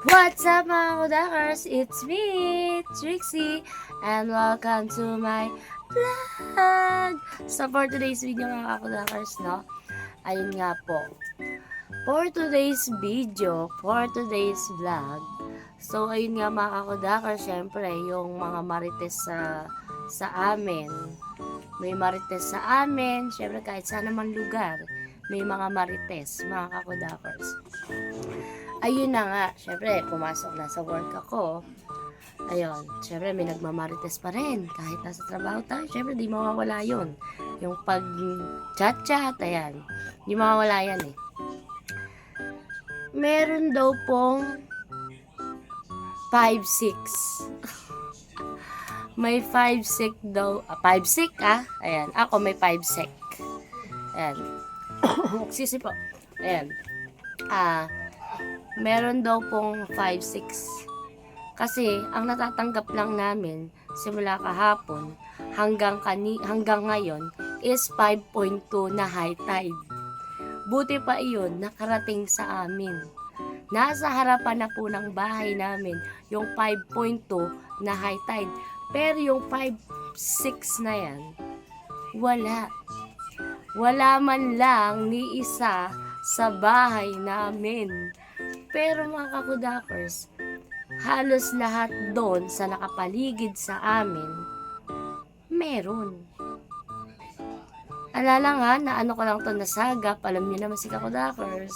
What's up mga kudakers? It's me, Trixie, and welcome to my vlog! So for today's video mga kudakers, no? Ayun nga po. For today's video, for today's vlog, so ayun nga mga kudakers, syempre yung mga marites sa amin. May marites sa amin, syempre kahit saan naman lugar, may mga marites mga kakudakers. Ayun na nga, syempre, pumasok na sa work ako. Ayun, syempre, may nagmamarites pa rin. Kahit nasa trabaho tayo, syempre, di mawawala yun. Yung pag-chat-chat, ayan. Di mawawala yan eh. Meron daw pong 5-6. May 5-6 daw. 5-6 ah. Ayan, ako may 5-6. Ayan. Excuse po. Ayan. Meron daw pong 5-6. Kasi, ang natatanggap lang namin, simula kahapon, hanggang ngayon, is 5.2 na high tide. Buti pa iyon, nakarating sa amin. Nasa harapan na po ng bahay namin, yung 5.2 na high tide. Pero yung 5.6 na yan, wala. Wala man lang ni isa sa bahay namin. Pero mga kakudakers, halos lahat doon sa nakapaligid sa amin, meron. Alala nga na ano ko lang to nasagap, alam niyo naman si kakudakers,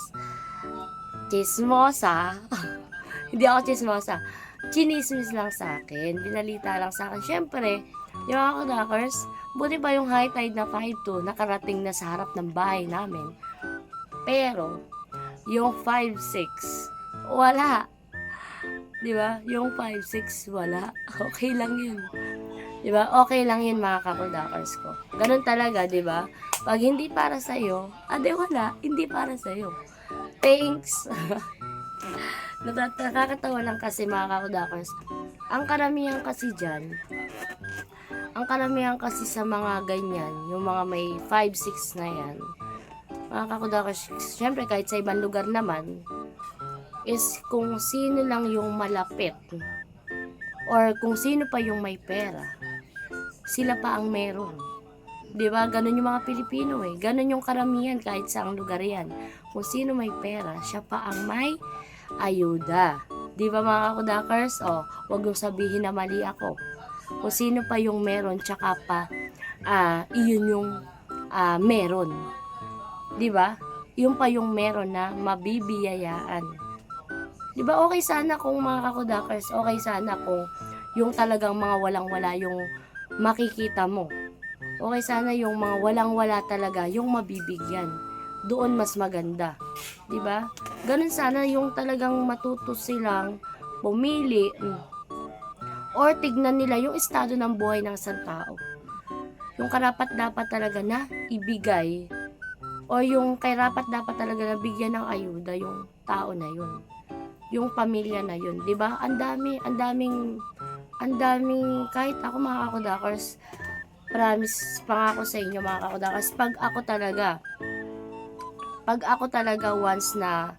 chismosa. Hindi ako chismosa. Chinismis lang sa akin. Binalita lang sa akin. Siyempre, yung mga kakudakers, buti pa yung high tide na 5.2 nakarating na sa harap ng bahay namin. Pero, yung 5-6, wala. Di ba? Yung 5-6, wala. Okay lang yun. Di ba? Okay lang yun mga kakudakers ko. Ganun talaga, di ba? Pag hindi para sa'yo, ade wala. Hindi para sa'yo. Thanks. Nakakatawa lang kasi mga kakudakers. Ang karamihan kasi dyan, ang karamihan kasi sa mga ganyan, yung mga may 5-6 na yan, mga kakudakers, syempre kahit sa ibang lugar naman, is kung sino lang yung malapit or kung sino pa yung may pera, sila pa ang meron. Diba? Ganun yung mga Pilipino eh. Ganun yung karamihan kahit saang lugar yan. Kung sino may pera, siya pa ang may ayuda. Diba mga kakudakers? O, wag yung sabihin na mali ako. Kung sino pa yung meron, tsaka pa, iyon yung meron. Diba? Yung pa yung meron na mabibiyayaan. Diba okay sana kung mga kakudakers, okay sana kung yung talagang mga walang-wala yung makikita mo. Okay sana yung mga walang-wala talaga yung mabibigyan. Doon mas maganda. Diba? Ganun sana yung talagang matuto silang pumili or tignan nila yung estado ng buhay ng isang tao. Yung karapat-dapat talaga na ibigay o yung karapat dapat talaga na bigyan ng ayuda yung tao na yun, yung pamilya na yun, 'di ba? Ang daming kahit ako mga kakudakers, promise pangako sa inyo mga kakudakers, pag ako talaga once na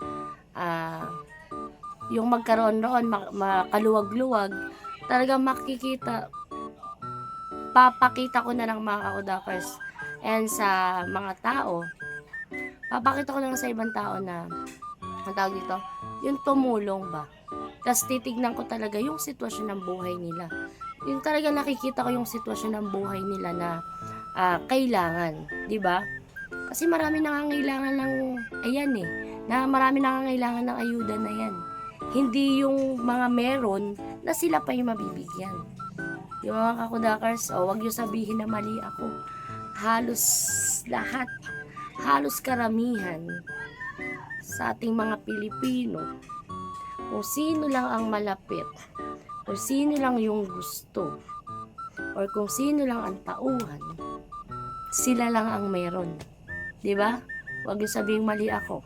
yung magkaroon roon makaluwag-luwag, talaga papakita ko na ng mga kakudakers and sa mga tao, papakita ko lang sa ibang tao na, ang tawag dito, yung tumulong ba. Tapos titignan ko talaga yung sitwasyon ng buhay nila. Yung talaga nakikita ko yung sitwasyon ng buhay nila na kailangan. Di ba? Kasi marami nangangailangan ng, ayan eh, marami nangangailangan ng ayuda na yan. Hindi yung mga meron na sila pa yung mabibigyan. Yung mga kakudakers, wag yung sabihin na mali ako. Halos lahat, halos karamihan sa ating mga Pilipino, kung sino lang ang malapit, kung sino lang yung gusto, or kung sino lang ang tauhan, sila lang ang meron. Diba? Huwag yung sabihin mali ako.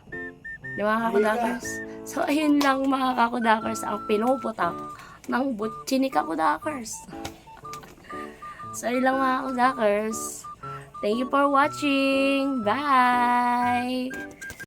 Diba mga kakudakers? So ayun lang mga kakudakers ang pinuputak ng butchini kakudakers. So ayun lang mga kakudakers. Thank you for watching. Bye!